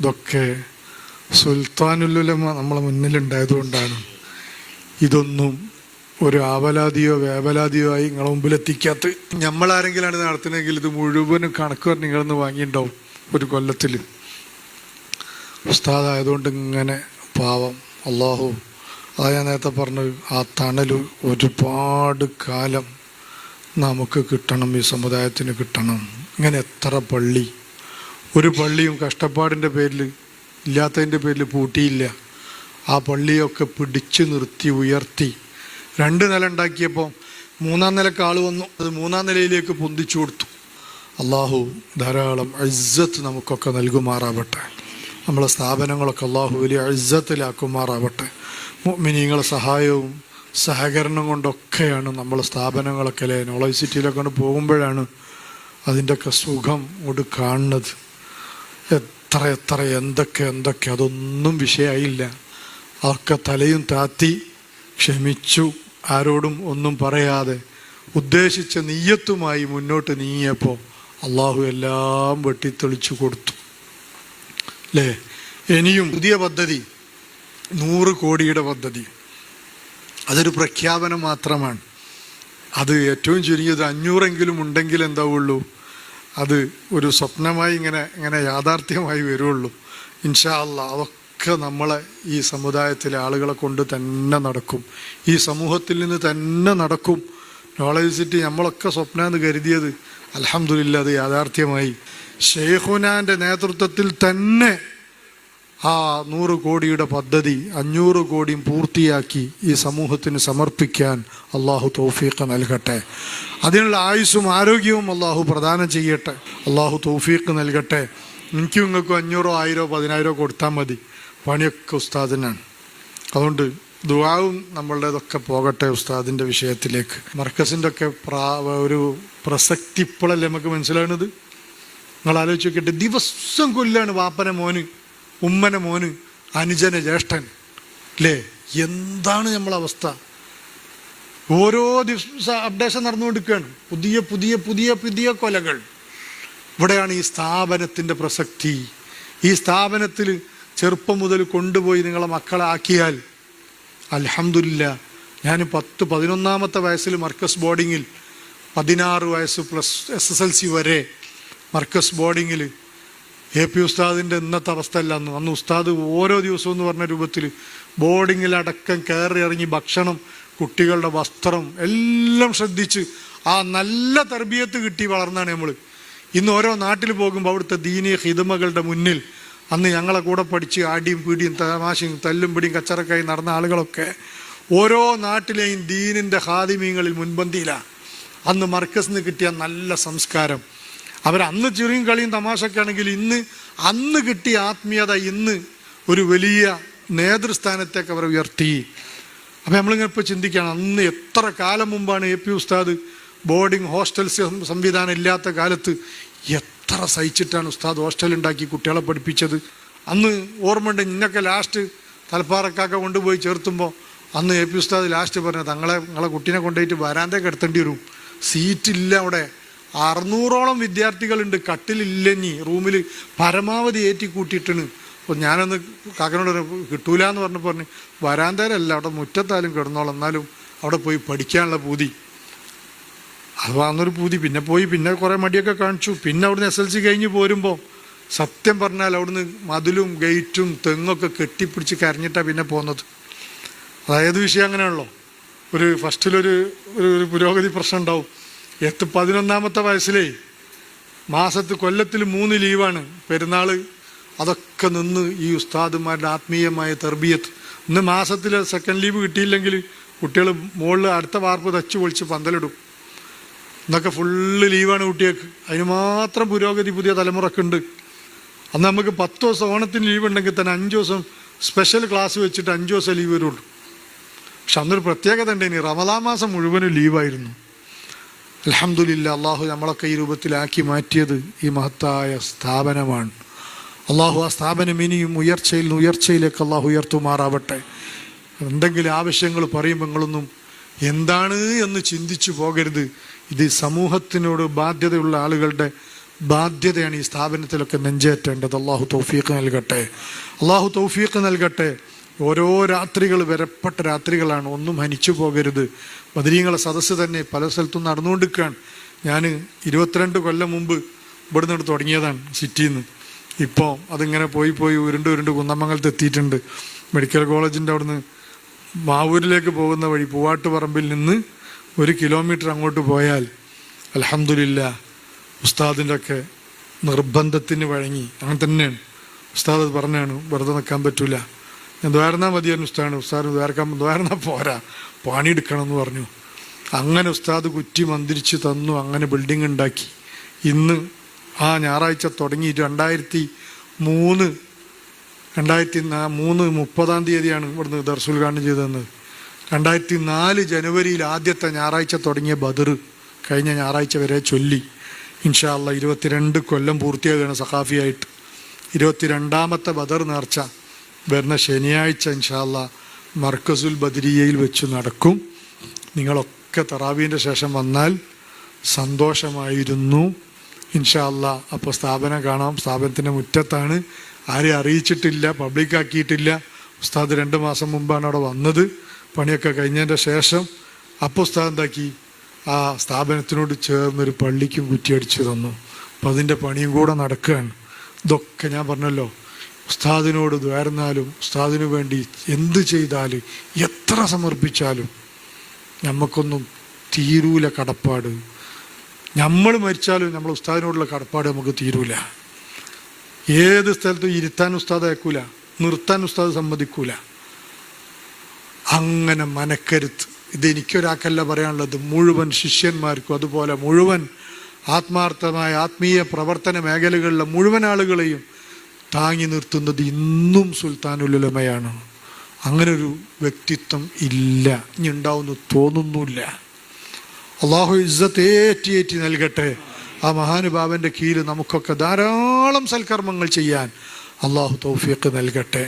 ഇതൊക്കെ സുൽത്താനുലുലമ നമ്മളെ മുന്നിലുണ്ടായതുകൊണ്ടാണ്. ഇതൊന്നും ഒരു ആവലാതിയോ വേവലാതിയോ ആയി നിങ്ങളെ മുമ്പിലെത്തിക്കാത്ത. നമ്മളാരെങ്കിലാണ് നടത്തുന്നതെങ്കിൽ ഇത് മുഴുവനും കണക്ക് പറഞ്ഞ് നിങ്ങളൊന്ന് വാങ്ങിയിട്ടുണ്ടാവും ഒരു കൊല്ലത്തിൽ. ഉസ്താദായതുകൊണ്ട് ഇങ്ങനെ പാവം അള്ളാഹു, അതാ ഞാൻ നേരത്തെ പറഞ്ഞത്, ആ തണൽ ഒരുപാട് കാലം നമുക്ക് കിട്ടണം, ഈ സമുദായത്തിന് കിട്ടണം. ഇങ്ങനെ എത്ര പള്ളി, ഒരു പള്ളിയും കഷ്ടപ്പാടിൻ്റെ പേരിൽ ഇല്ലാത്തതിൻ്റെ പേരിൽ പൂട്ടിയില്ല. ആ പള്ളിയൊക്കെ പിടിച്ചു നിർത്തി ഉയർത്തി 2 നില ഉണ്ടാക്കിയപ്പോൾ 3-ാം നിലക്ക് ആൾ വന്നു, അത് 3-ാം നിലയിലേക്ക് പൊന്തിച്ചു കൊടുത്തു. അള്ളാഹു ധാരാളം ഇസ്സത്ത് നമുക്കൊക്കെ നൽകുമാറാവട്ടെ. നമ്മളെ സ്ഥാപനങ്ങളൊക്കെ അള്ളാഹു വലിയ ഇസ്സത്തിലാക്കുമാറാവട്ടെ. മുഅ്മിനീങ്ങളുടെ സഹായവും സഹകരണം കൊണ്ടൊക്കെയാണ് നമ്മളെ സ്ഥാപനങ്ങളൊക്കെ അല്ലേ നോളജ് സിറ്റിയിലൊക്കെ കൊണ്ട് പോകുമ്പോഴാണ് അതിൻ്റെയൊക്കെ സുഖം കൊണ്ട് കാണുന്നത്. എത്ര എന്തൊക്കെ അതൊന്നും വിഷയമായില്ല. അതൊക്കെ തലയും താത്തി ക്ഷമിച്ചു, ആരോടും ഒന്നും പറയാതെ ഉദ്ദേശിച്ച നിയ്യത്തുമായി മുന്നോട്ട് നീങ്ങിയപ്പോൾ അള്ളാഹു എല്ലാം വെട്ടിത്തെളിച്ചു കൊടുത്തു അല്ലേ. ഇനിയും പുതിയ പദ്ധതി 100 കോടിയുടെ പദ്ധതി, അതൊരു പ്രഖ്യാപനം മാത്രമാണ്. അത് ഏറ്റവും ചുരുങ്ങിയത് 500 ഉണ്ടെങ്കിൽ എന്താവുള്ളൂ, അത് ഒരു സ്വപ്നമായി ഇങ്ങനെ യാഥാർത്ഥ്യമായി വരുള്ളൂ. ഇൻഷാ അല്ലാഹ് അതൊക്കെ നമ്മളെ ഈ സമുദായത്തിലെ ആളുകളെ കൊണ്ട് തന്നെ നടക്കും, ഈ സമൂഹത്തിൽ നിന്ന് തന്നെ നടക്കും. നോളജ് സിറ്റി നമ്മളൊക്കെ സ്വപ്നമെന്ന് കരുതിയത് അൽഹംദുലില്ലാ അത് യാഥാർത്ഥ്യമായി. ഷെയ്ഖുനാൻ്റെ നേതൃത്വത്തിൽ തന്നെ ആ 100 കോടിയുടെ പദ്ധതി 500 കോടിയും പൂർത്തിയാക്കി ഈ സമൂഹത്തിന് സമർപ്പിക്കാൻ അള്ളാഹു തൗഫീഖ് നൽകട്ടെ. അതിനുള്ള ആയുസ്സും ആരോഗ്യവും അള്ളാഹു പ്രദാനം ചെയ്യട്ടെ. അള്ളാഹു തൗഫീഖ് നൽകട്ടെ. എനിക്കും നിങ്ങൾക്കും 500, 1000, 10,000 കൊടുത്താൽ മതി, പണിയൊക്കെ ഉസ്താദിനാണ്. അതുകൊണ്ട് ദുആവും നമ്മളുടേതൊക്കെ പോകട്ടെ ഉസ്താദിൻ്റെ വിഷയത്തിലേക്ക്. മർക്കസിൻ്റെ ഒക്കെ ഒരു പ്രസക്തി ഇപ്പോഴല്ലേ നമുക്ക് മനസ്സിലാകുന്നത്. നിങ്ങൾ ആലോചിച്ച് നോക്കിയിട്ട്, ദിവസം കൊല്ലാണ് വാപ്പനെ മോന്, ഉമ്മനെ മോന്, അനുജന ജ്യേഷ്ഠൻ അല്ലേ. എന്താണ് നമ്മളവസ്ഥ? ഓരോ ദിവസം അപ്ഡേഷൻ നടന്നുകൊണ്ടിരിക്കുകയാണ്, പുതിയ പുതിയ പുതിയ പുതിയ കൊലകൾ. ഇവിടെയാണ് ഈ സ്ഥാപനത്തിൻ്റെ പ്രസക്തി. ഈ സ്ഥാപനത്തിൽ ചെറുപ്പം മുതൽ കൊണ്ടുപോയി നിങ്ങളെ മക്കളെ ആക്കിയാൽ അൽഹംദുലില്ലാ. ഞാൻ 11-ാമത്തെ വയസ്സിൽ മർക്കസ് ബോർഡിങ്ങിൽ 16 വയസ്സ് പ്ലസ് SSLC വരെ മർക്കസ് ബോർഡിങ്ങിൽ AP ഉസ്താദിൻ്റെ ഇന്നത്തെ അവസ്ഥ അല്ല. അന്ന് ഉസ്താദ് ഓരോ ദിവസവും എന്ന് പറഞ്ഞ രൂപത്തിൽ ബോർഡിങ്ങിലടക്കം കയറി ഇറങ്ങി ഭക്ഷണം, കുട്ടികളുടെ വസ്ത്രം എല്ലാം ശ്രദ്ധിച്ച് ആ നല്ല തർബിയത്ത് കിട്ടി വളർന്നാണ് നമ്മൾ. ഇന്ന് ഓരോ നാട്ടിൽ പോകുമ്പോൾ അവിടുത്തെ ദീനീയ ഹിദമകളുടെ മുന്നിൽ അന്ന് ഞങ്ങളെ കൂടെ പഠിച്ച് ആടിയും പീടിയും തമാശയും തല്ലും പിടിയും കച്ചറക്കായി നടന്ന ആളുകളൊക്കെ ഓരോ നാട്ടിലെയും ദീനിൻ്റെ ഹാദിമീങ്ങളിൽ മുൻപന്തിയിലാണ്. അന്ന് മർക്കസിന് കിട്ടിയ നല്ല സംസ്കാരം, അവരന്ന് ചെറിയും കളിയും തമാശയൊക്കെ ആണെങ്കിൽ അന്ന് കിട്ടിയ ആത്മീയത ഇന്ന് ഒരു വലിയ നേതൃസ്ഥാനത്തേക്ക് അവർ ഉയർത്തി. അപ്പം നമ്മളിങ്ങനെ ഇപ്പോൾ ചിന്തിക്കുകയാണ്, അന്ന് എത്ര കാലം മുമ്പാണ് AP ഉസ്താദ് ബോർഡിംഗ് ഹോസ്റ്റൽസ് സംവിധാനം ഇല്ലാത്ത കാലത്ത് എത്ര സഹിച്ചിട്ടാണ് ഉസ്താദ് ഹോസ്റ്റൽ ഉണ്ടാക്കി കുട്ടികളെ പഠിപ്പിച്ചത്. അന്ന് ഓർമ്മയുണ്ട്, ഇന്നൊക്കെ ലാസ്റ്റ് തലപ്പാറക്കാക്ക കൊണ്ടുപോയി ചേർത്തുമ്പോൾ അന്ന് AP ഉസ്താദ് ലാസ്റ്റ് പറഞ്ഞു, നിങ്ങളെ കുട്ടീനെ കൊണ്ടുപോയിട്ട് വരാന്തേക്ക് എടുത്തേണ്ടി വരും, സീറ്റില്ല അവിടെ. 600ഓളം വിദ്യാർത്ഥികളുണ്ട്, കട്ടിലില്ലഞ്ഞി റൂമിൽ പരമാവധി ഏറ്റി കൂട്ടിയിട്ടാണ്. അപ്പോൾ ഞാനൊന്ന് കാക്കനോട് കിട്ടൂല എന്ന് പറഞ്ഞു വരാന്തേലല്ല, അവിടെ മുറ്റത്താലും കിടന്നോളാം, എന്നാലും അവിടെ പോയി പഠിക്കാനുള്ള പൂതി. അത് വന്നൊരു പൂതി. പിന്നെ കുറേ മടിയൊക്കെ കാണിച്ചു. പിന്നെ അവിടുന്ന് SLC കഴിഞ്ഞ് പോരുമ്പോൾ സത്യം പറഞ്ഞാൽ അവിടുന്ന് മതിലും ഗേറ്റും തെങ്ങൊക്കെ കെട്ടിപ്പിടിച്ച് കരഞ്ഞിട്ടാണ് പിന്നെ പോകുന്നത്. അതായത് വിഷയം അങ്ങനെയാണല്ലോ. ഫസ്റ്റിലൊരു പുരോഗതി പ്രശ്നം ഉണ്ടാവും. 11-ാമത്തെ വയസ്സിലേ കൊല്ലത്തിൽ 3 ലീവാണ്, പെരുന്നാൾ, അതൊക്കെ നിന്ന് ഈ ഉസ്താദുമാരുടെ ആത്മീയമായ തർബിയത്ത്. ഇന്ന് മാസത്തിൽ 2nd ലീവ് കിട്ടിയില്ലെങ്കിൽ കുട്ടികൾ മുകളിൽ അടുത്ത വാർപ്പ് തച്ച് പൊളിച്ച് പന്തലിടും. ഇന്നൊക്കെ ഫുള്ള് ലീവാണ് കുട്ടികൾക്ക്. അതിന് മാത്രം പുരോഗതി പുതിയ തലമുറക്കുണ്ട്. അന്ന് നമുക്ക് 10 ദിവസം ഓണത്തിന് ലീവ് ഉണ്ടെങ്കിൽ തന്നെ 5 ദിവസം സ്പെഷ്യൽ ക്ലാസ് വെച്ചിട്ട് 5 ദിവസം ലീവ് വരുള്ളൂ. പക്ഷെ അന്നൊരു പ്രത്യേകത ഉണ്ട്, ഇനി റമദാൻ മാസം മുഴുവനും ലീവായിരുന്നു. അൽഹംദുലില്ലാ, അള്ളാഹു നമ്മളൊക്കെ ഈ രൂപത്തിലാക്കി മാറ്റിയത് ഈ മഹത്തായ സ്ഥാപനമാണ്. അള്ളാഹു ആ സ്ഥാപനം ഇനിയും ഉയർച്ചയിലേക്ക് അള്ളാഹു ഉയർത്തുമാറാവട്ടെ. എന്തെങ്കിലും ആവശ്യങ്ങൾ പറയുമ്പോൾ നിങ്ങളൊന്നും എന്താണ് എന്ന് ചിന്തിച്ചു പോകരുത്. ഇത് സമൂഹത്തിനോട് ബാധ്യതയുള്ള ആളുകളുടെ ബാധ്യതയാണ് ഈ സ്ഥാപനത്തിലൊക്കെ നെഞ്ചേറ്റേണ്ടത്. അള്ളാഹു തൗഫീഖ് നൽകട്ടെ, അള്ളാഹു തൗഫീഖ് നൽകട്ടെ. ഓരോ രാത്രികൾ വിരപ്പെട്ട രാത്രികളാണ്, ഒന്നും ഹനിച്ചു പോകരുത്. ബദരീങ്ങളെ സദസ്സ് തന്നെ പല സ്ഥലത്തും നടന്നുകൊണ്ടിരിക്കുകയാണ്. ഞാൻ 22 കൊല്ലം മുമ്പ് ഇവിടെ നിന്ന് തുടങ്ങിയതാണ് സിറ്റിയിൽ നിന്ന്. ഇപ്പോൾ അതിങ്ങനെ പോയി ഉരുണ്ട് കുന്നമംഗലത്ത് എത്തിയിട്ടുണ്ട്. മെഡിക്കൽ കോളേജിൻ്റെ അവിടുന്ന് മാവൂരിലേക്ക് പോകുന്ന വഴി പൂവാട്ടുപറമ്പിൽ നിന്ന് 1 കിലോമീറ്റർ അങ്ങോട്ട് പോയാൽ അൽഹംദുലില്ലാ ഉസ്താദിൻ്റെ ഒക്കെ നിർബന്ധത്തിന് വഴങ്ങി. അങ്ങനെ തന്നെയാണ് ഉസ്താദ് പറഞ്ഞാണ്, വെറുതെ നിൽക്കാൻ പറ്റൂല, ഞാൻ ദ്വാരന്നാൽ മതിയായിരുന്നു ഉസ്താദിന് ദ്വാരന്നാൽ പോരാ, പണിയെടുക്കണം എന്ന് പറഞ്ഞു. അങ്ങനെ ഉസ്താദ് കുറ്റി മന്ത്രിച്ച് തന്നു. അങ്ങനെ ബിൽഡിംഗ് ഉണ്ടാക്കി. ഇന്ന് ആ ഞായറാഴ്ച തുടങ്ങി 2003 30-ാം തീയതിയാണ് ഇവിടുന്ന് ദർസുൽ ഉദ്ഘാടനം ചെയ്തതെന്ന്. 2004 ജനുവരിയിൽ ആദ്യത്തെ ഞായറാഴ്ച തുടങ്ങിയ ബദർ കഴിഞ്ഞ ഞായറാഴ്ച വരെ ചൊല്ലി. ഇൻഷാ അല്ലാഹ് 22 കൊല്ലം പൂർത്തിയാകുകയാണ് സഖാഫിയായിട്ട്. 22ാമത്തെ ബദർ നേർച്ച വരുന്ന ശനിയാഴ്ച ഇൻഷാ അല്ലാഹ് മർക്കസുൽ ബദരിയയിൽ വെച്ച് നടക്കും. നിങ്ങളൊക്കെ തറാവീൻ്റെ ശേഷം വന്നാൽ സന്തോഷമായിരുന്നു ഇൻഷാ അല്ലാഹ്. അപ്പോൾ സ്ഥാപനം കാണാം. സ്ഥാപനത്തിൻ്റെ മുറ്റത്താണ്, ആരെയും അറിയിച്ചിട്ടില്ല, പബ്ലിക്കാക്കിയിട്ടില്ല. ഉസ്താദ് 2 മാസം മുമ്പാണ് അവിടെ വന്നത്, പണിയൊക്കെ കഴിഞ്ഞതിൻ്റെ ശേഷം. അപ്പോൾ ഉസ്താദ് എന്താക്കി, ആ സ്ഥാപനത്തിനോട് ചേർന്നൊരു പള്ളിക്കും കുറ്റിയടിച്ച് തന്നു. അപ്പം അതിൻ്റെ പണിയും കൂടെ നടക്കുകയാണ്. ഇതൊക്കെ ഞാൻ പറഞ്ഞല്ലോ, ഉസ്താദിനോട് ദ്വാരുന്നാലും ഉസ്താദിനു വേണ്ടി എന്ത് ചെയ്താലും എത്ര സമർപ്പിച്ചാലും നമുക്കൊന്നും തീരൂല കടപ്പാട്. നമ്മൾ മരിച്ചാലും നമ്മൾ ഉസ്താദിനോടുള്ള കടപ്പാട് നമുക്ക് തീരൂല. ഏത് സ്ഥലത്തും ഇരുത്താൻ ഉസ്താദ് അയക്കൂല, നിർത്താൻ ഉസ്താദ് സമ്മതിക്കൂല. അങ്ങനെ മനക്കരുത്ത്. ഇതെനിക്കൊരാക്കല്ല പറയാനുള്ളത്, മുഴുവൻ ശിഷ്യന്മാർക്കും അതുപോലെ മുഴുവൻ ആത്മാർത്ഥമായ ആത്മീയ പ്രവർത്തന മേഖലകളിലെ മുഴുവൻ ആളുകളെയും താങ്ങി നിർത്തുന്നത് ഇന്നും സുൽത്താനുൽ ഉലമയാണ്. അങ്ങനെ ഒരു വ്യക്തിത്വം ഇല്ല, ഇനി ഉണ്ടാവുമെന്ന് തോന്നുന്നില്ല. അള്ളാഹു ഇസ്സത്ത് ഏറ്റി നൽകട്ടെ. ആ മഹാനുഭാവന്റെ കീഴിൽ നമുക്കൊക്കെ ധാരാളം സൽക്കർമ്മങ്ങൾ ചെയ്യാൻ അള്ളാഹു തൗഫീഖ് നൽകട്ടെ.